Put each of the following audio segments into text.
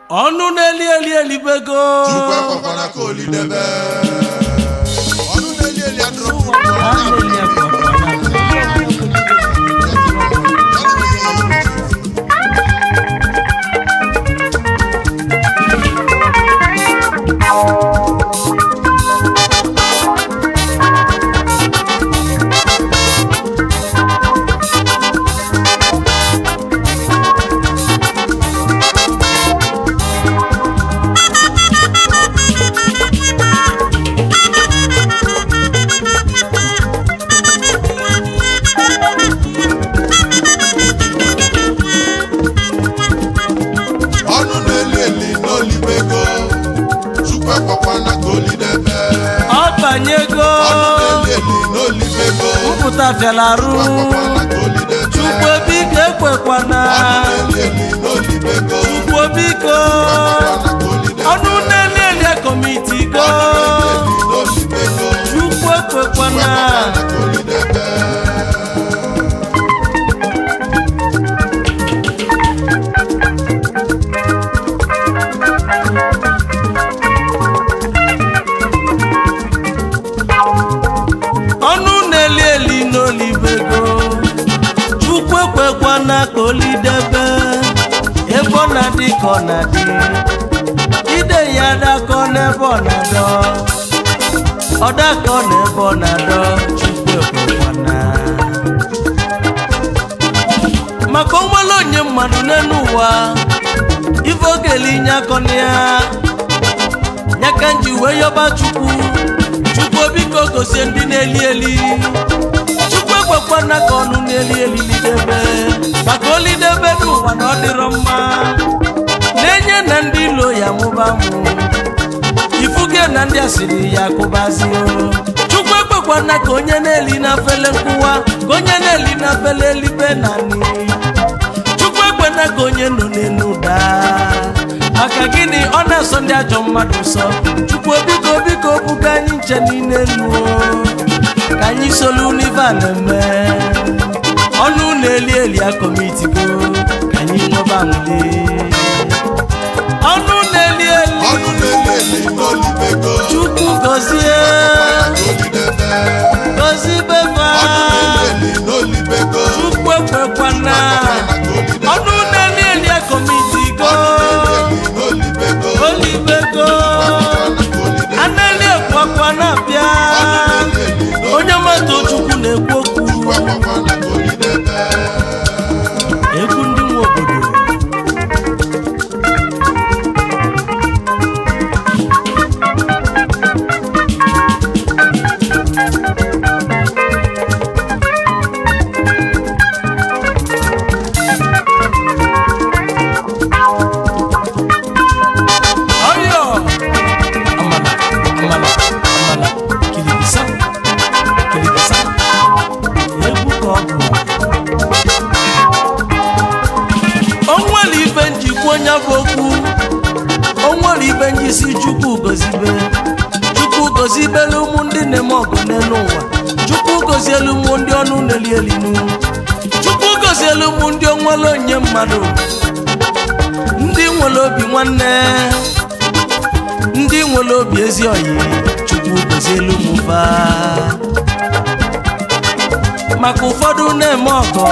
Onu neli eli bego. Chukwe kokona koli debe. Onu neli adro. Mputa fialaru Chukwe bike kwekwana Chukwe biko Onu neli komiti go Chukwe kwekwana na koli debe ebona di kona di ide yada kone bona do oda kone bona do chukwe kwana makomolo nye mmadu nenu wa ivo gelinya konia nyakanji we yoba chukwu biko gosi ndi neli kwekwana konu neli debe makoli debe duwa no diroma nenye na ndilo ya mubamu ifuge na ndi asiri ya kubazio chukwe kwekwana konye neli na fele nkuwa konye neli na fele libe nani chukwe kwekwana konye nunenuda akagini ona sonde ajo mmadu so chukwe biko buga nche ninenu kanyi solu ni vaneme onu neli akomiti go kanyi no bamule onu neli no libego chuku gozie beba onu neli no libego chuku kwekwana onu neli akomiti go olibego aneli kwekwana bia Onyamato chukwu na-ekwu okwu egwu ndị nwe obodo onwere ibe njisi chukwu gozibe lumu ndị nemogo n'ụwa chukwu gozielu mu ndị ọnụ nelielinu chukwu gozielu mu ndị onwere onye mmadụ ndị nwere obi nwanne ndị nwere obi ezi oyi chukwu gozielu mu fa maka ụfọdụ na-eme ọgọ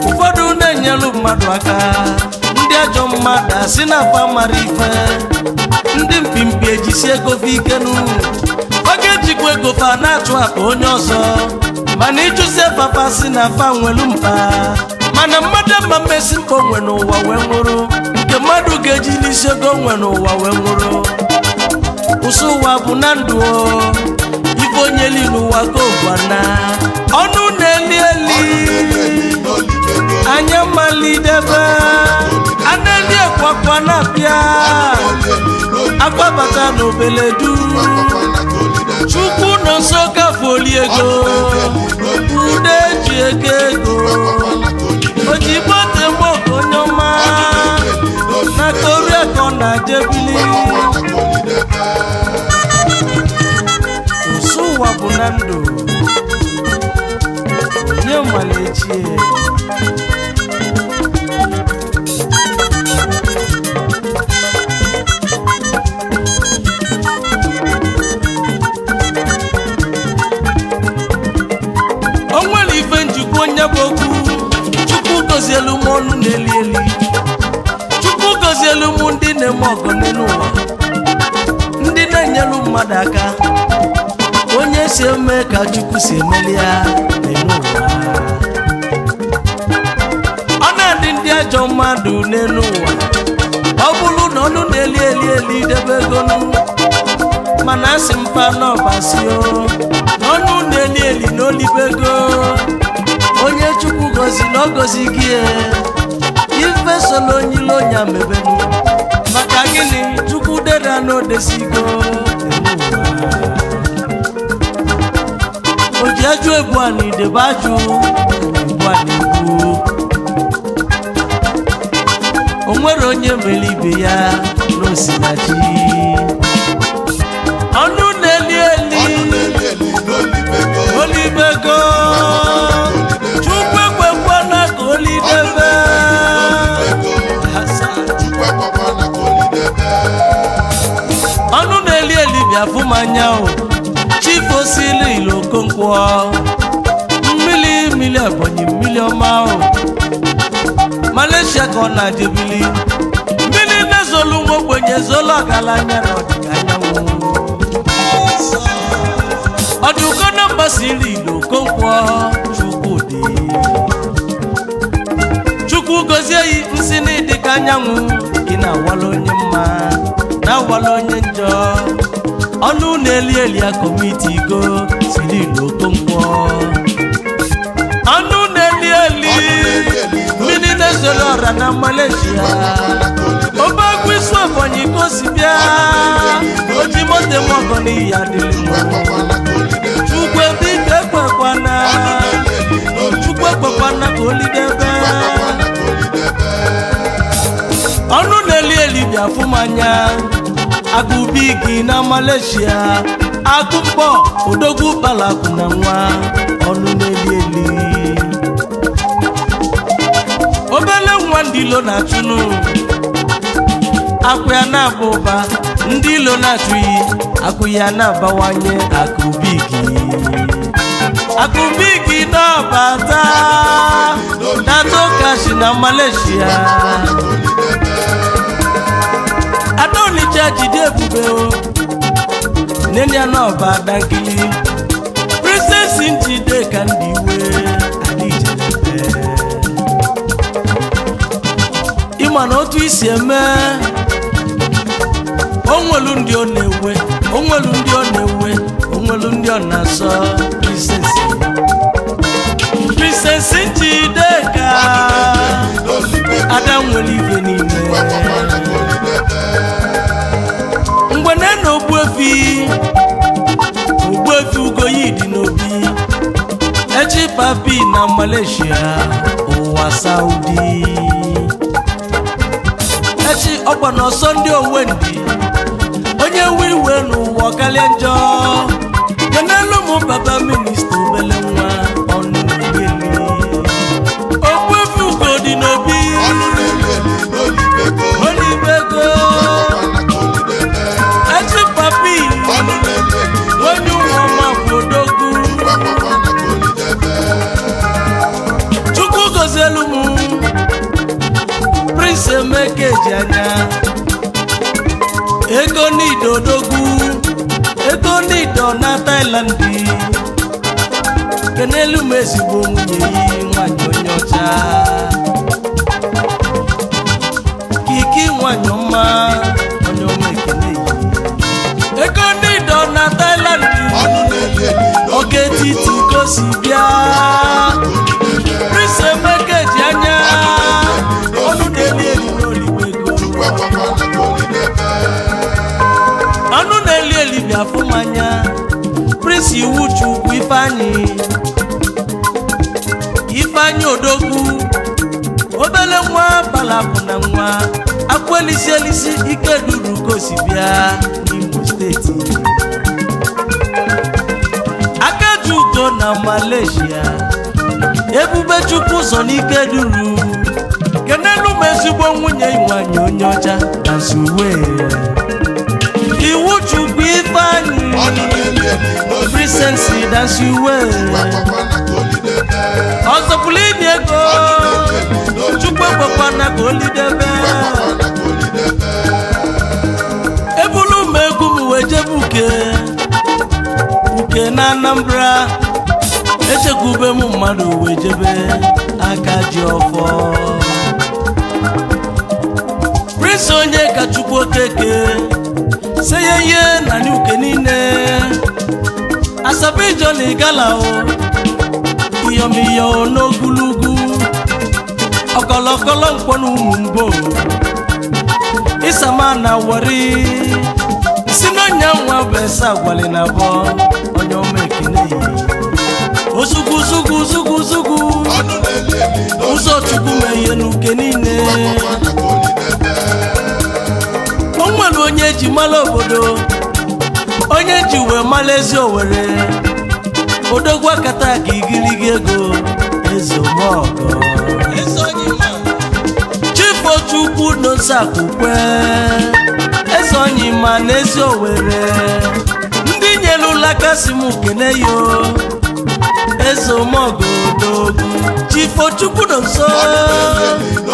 ụfọdụ na-enyelu mmadụ aka ndị ajọ mmadụ asị na afa mara ife ndị mpimpi ejisi ego fe ikenu oge ejikwa ego fa na-achụ akpa onye ọzọ mana ịjụzie papa si na afa nwelu mpa mana mmadụ ama mmesi mkpa onwe n'ụwa wee nwụrụ nke mmadụ ga-eji n'isi ego onwe n'ụwa wee nwụrụ ụsụ ụwa bụ na ndụ ife onye li n'ụwa ka ogwana ọnụ na-eli anya malidebe aneli ekwakwa na pia akwabata n'obeledu chukwu nọ nso gafoli ego ude ji ego ojigbote mgboko onye ọma na korea ka ọ na-ajebili ụsụ ụwa bụ na ndụ malechie onwere ife njikwa onye bụ okwu chukwu gozielu m ọnụ na-eli eli chukwu gozielu m ndị na-eme ọgọ n'ụwa ndị na-enyelu mmadụ aka onye si eme ka chukwu si emeli ya n'ụwa ọ na-adị ndị ajọ mmadụ n'elu ụwa ọ bụrụ na ọnụ na-eli eli eli debe ego mana asị mpa n'ọbasio n'ọnụ na-eli eli n'olibego onye chukwu gozi na ogozi gị ife solo onye ilo onya mebenu maka gịnị chukwu deda n'odesigo oji ajụ ebu a na idebe ajụ ebu a na-ekwu o nwere onye mere ibe ya n'osinachi ọnụ na-eli eli olibego chukwu ekwekwana ka olidebe ọnụ na-eli eli bịa fụmanya o chifu osili ilo okonkwo mmili ebonyi mmili ọma o Malaysia ka ọ na-adịbili mmiri na-ezolu nwa ogbenye zolu ọgaranya na ọdịda anyanwụ ọdụkọ na mbasiri ilo okonkwo chukwu gozie yi nsị na ịdịka anyanwụ gị na-awala onye mma na-awala onye njọ ọnụ na-eli eli ya komiti go siri ilo okonkwo ọnụ na-eli eli mmiri na-ezolu ọra na Malaysia obegwu isi Ebonyi kosi bịa oji mote mọgọ n'ihi adịrị chukwu biko ekwekwana ka olidebe ọnụ na-eli eli bịa fụmanya agụbi gị na Malaysia agụmkpọ odogwu balakụ na nwa ọnụ na-eli eli obele nwa ndị ilo na-achụnụ akụ ya na-aba ụba ndị ilo na-achụghị akụ ya na-abawanye akụbigi n'ọbata na-atọkashi na Malaysia Adonija jide ebube nenya n'ọba dankili Princess njide ka ndị iwe adịjebe ịma na otu isi eme onwelu ndị ọ na-ewe onwelu ndị ọ na-asọ Princess Njideka ada nwere ife niile mgbe na ogbuefi Ugoyi dị n'obi echi papi na Malaysia ụwa Saudi echi ọkwa n'ọsọ ndị Owendi onye wiwe n'ụwa karịa njọ kenelu mụ papa minista obele nwa ọnụ na-eli ogbuefi Ugo dị n'obi olibego echi papi onye ụwa ma bụ odogwu chukwu gozielu m Prince Emeka eji anya ego nido odogwu ego nido na Thailand kenelu m ezigbo nwunye yi nwanyị onye ọcha kiki nwanyị ọma onye ọma ekele yi ego nido na Thailand oge titi gosi bịa Prince Emeka eji anya ọnụ na-eli eli n'olibego ọnụ na-eli eli bịa fụmanya Prince Iwuchukwu Ifeanyi odogwu obele nwa balapụ na nwa akwelisi elisi ike duru gosi bịa n'Imo steeti Akajugo na Malaysia Ebube Chukwu ụzọ n'ike duru kenelu m ezigbo nwunye nwanyị onye ọcha Dansuwe iwu Chukwu Ifeanyị Prisensi Dansuwe ọzọpụlụ ịdị ego Chukwu ekwekwana ka olidebe ebulu m egwu m wee jebe uke na Anambra echekwube m mmadụ wee jebe aka ji ọfọ Prince onye ka Chukwu Okeke seye ihe na n'uke niile Asabi Johnny Gala o iyomiyo n'ogulugu ọkọlọkọlọ mkpọnụ ụmụ mbo Isama na Wari Sinonya nwa besa gwali na bo onye omekine Ozugu Uzo Chukwu meye n'uke niile Onwelu onye ji mala obodo onye ji wee mala ezi Owere odogwa kata ka igirigi ego Ezomogo Chief Chukwu Nosakukwe Ezonyima na ezi Owere ndị nyelula kasi m kene yo Ezomogo odogwu Chief Chukwu Nonso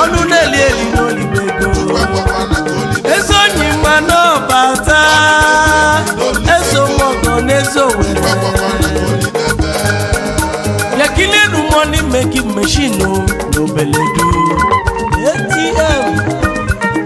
ọnụ na-eli eli n'olibego Ezonyima n'ọbata Ezomogo na ezi Owere Yakilenu money making machine n'Obeledu ATM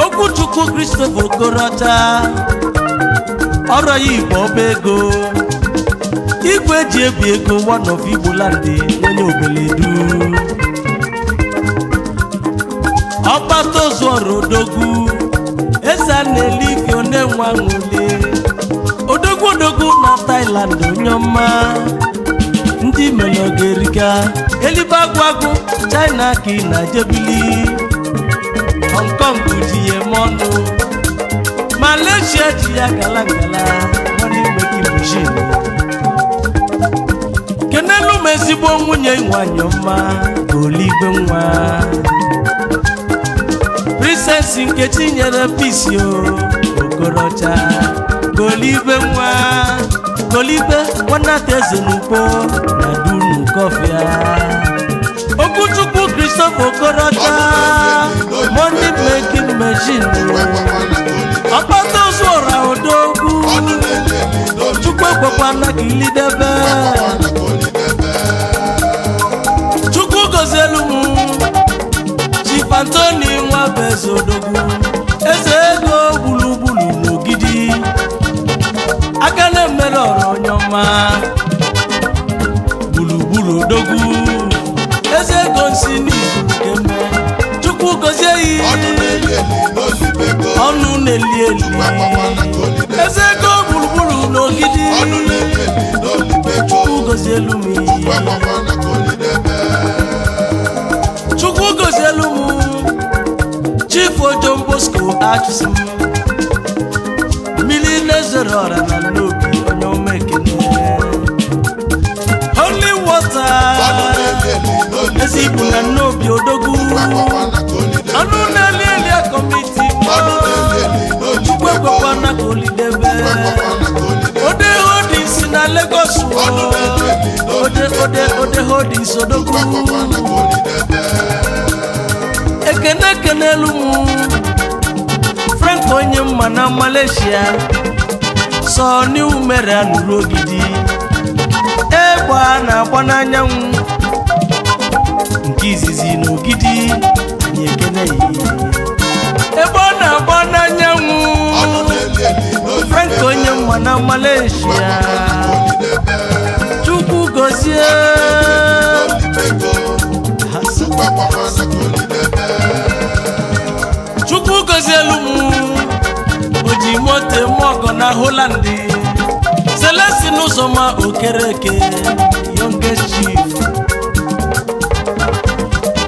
Okwuchukwu Christopher Okorota ọrụ ya Igbo ọba ego igwe ji ebi ego one of Igbo land onye Obeledu ọkpata ozu ọrụ odogwu eze na-elifi one nwa nwule odogwu na Thailand onye ọma ndị melogerika elibe agwagwu China ka na jebili Hong Kong ji ya mọnụ Malaysia ji ya galagala money making machine kenelu m ezigbo nwunye nwanyị ọma Goligbe nwa Princess Nkechi nyere Peace Okorocha Goligbe nwa Goligbe nwanata eze n'ugbo na dunu kọfịa Okwuchukwu Christopher Okorocha money making machine ọkpata ozu ọra odogwu Chukwu ekwekwana ka ilidebe Chukwu gozielu m Chief Anthony nwa bụ eze odogwu eze ego gburugburu n'Ogidi aka na-emere ọrụ onye ọma gburugburu odogwu eze ego nsi n'izu keme Chukwu gozie yi ọnụ na-eli eli eze ego gburugburu n'Ogidi Chukwu gozielu m Chukwu gozielu m Chief John Bosco Achụsim mmiri na-ezere ọra na n'obi onye omekene Holy water ezi Igbo na n'obi odogwu ọnụ na-eli eli kọmiti Chukwu ekwekwana ka olidebe ode hodis na Lagos ode hodis odogwu ekene elu m Frank onye mma na Malaysia so ni umere anụrụ Ogidi egbe na-agba n'anyanwụ nke izizi n'Ogidi anyị ekene yi ebe ọ na-agba n'anyanwụ Frank onye mma na Malaysia Chukwu gozie Chukwu gozielu m oji mote mọgọ na Holland Celestine Uzoma Okereke youngest chief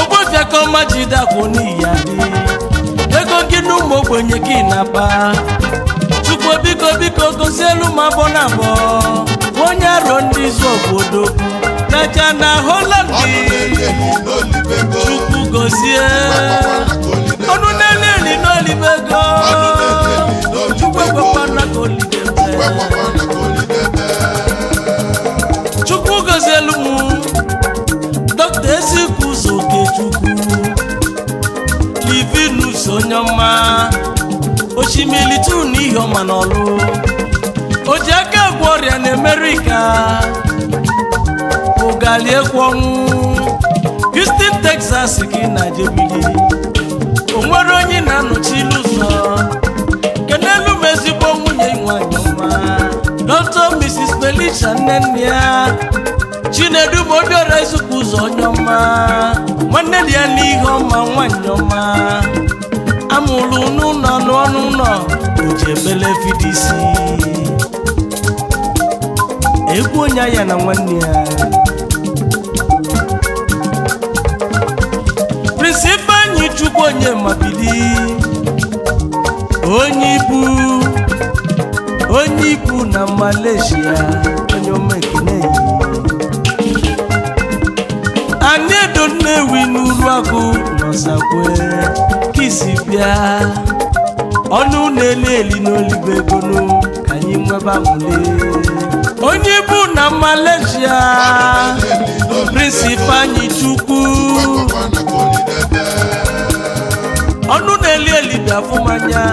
Ogbofia kọma jidakwu n'iya dị ego gị n'ụmụ ogbenye gị na-akpa Chukwu biko gozielu m abọ na abọ onye arọ ndị izu obodo naja na Holland ihe ọma n'ọlụ o ji aka egwu ọrịa na Amerịka ụgali ekwu ọnwụ Houston Texas gị na jebili o nwere onye na-anọchi ilu ụzọ kenelu m ezigbo nwunye nwanyị ọma Dr. Mrs. Felicia nne ya Chinedu Obiora Ezukwu ụzọ onye ọma nwanne dị ya n'ihe ọma nwanyị ọma amụrụ n'ụlọ n'ọnụ ụlọ oji ebele fidisi egwu onye ya na nwanne ya Prinsipa anyị Chukwu onye mabili onye ibu na Malaysia onye omekene anyị edo Nnewi n'uru agụ n'Ọsakwe kisi bịa ọnụ na-eli eli n'olibe egonu ka anyị nwebe amụle onye ibu na Malaysia Prinsipa anyị Chukwu ọnụ na-eli eli bịafụmanya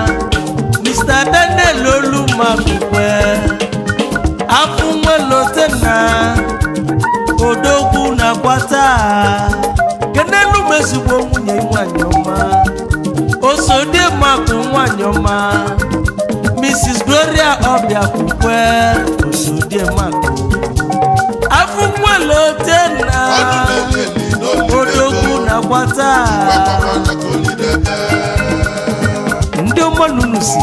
Mr. Daniel Olumakukwe afụnwelotena odogwu na kwata kenelu mezugbo nwunye nwanyị ọma osodiemakụ nwanyị ọma Mrs. Gloria Obiakukwe osodiemakụ afụnwelotena odogwu na kwata ndị ọmanunu si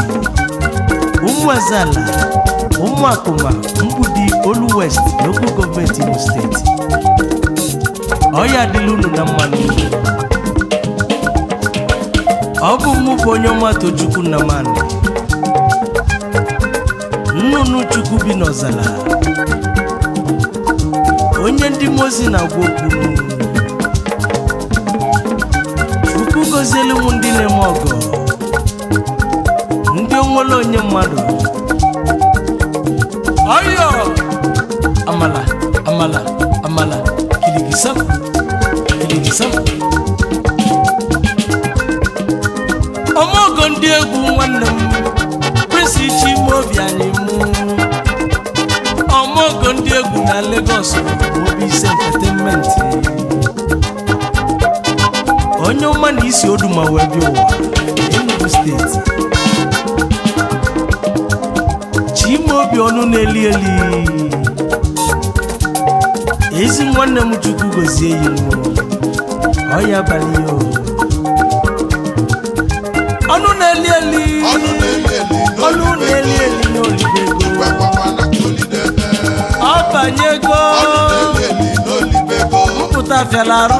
Ụmụazala Ụmụakụma Mgbudi Olu West Local Government Imo State ọya adịla unu na mmanụ ọ bụ mụ bụ onye ọma Tochukwu Nnamani nnụnụ Chukwu bi n'Ọzala onye ndị mozi na-agwa okwu Chukwu gozielu m ndị na-eme ọgọ ndị onwere onye mmadụ ọyọ amala kiligisam ọmọgọ ndị egwu nwanne m Prince Chimaobi anyị mụ ọmọgọ ndị egwu na Lagos Mobise Entertainment onye ọma na isi oduma wee bịa ụwa Enugu steeti Chimaobi ọnụ na-eli eli ezi nwanne m Chukwu gozie yi ọya abalị ya ọnụ na-eli eli n'olibe ego ọ banyego mpụta fiala arụ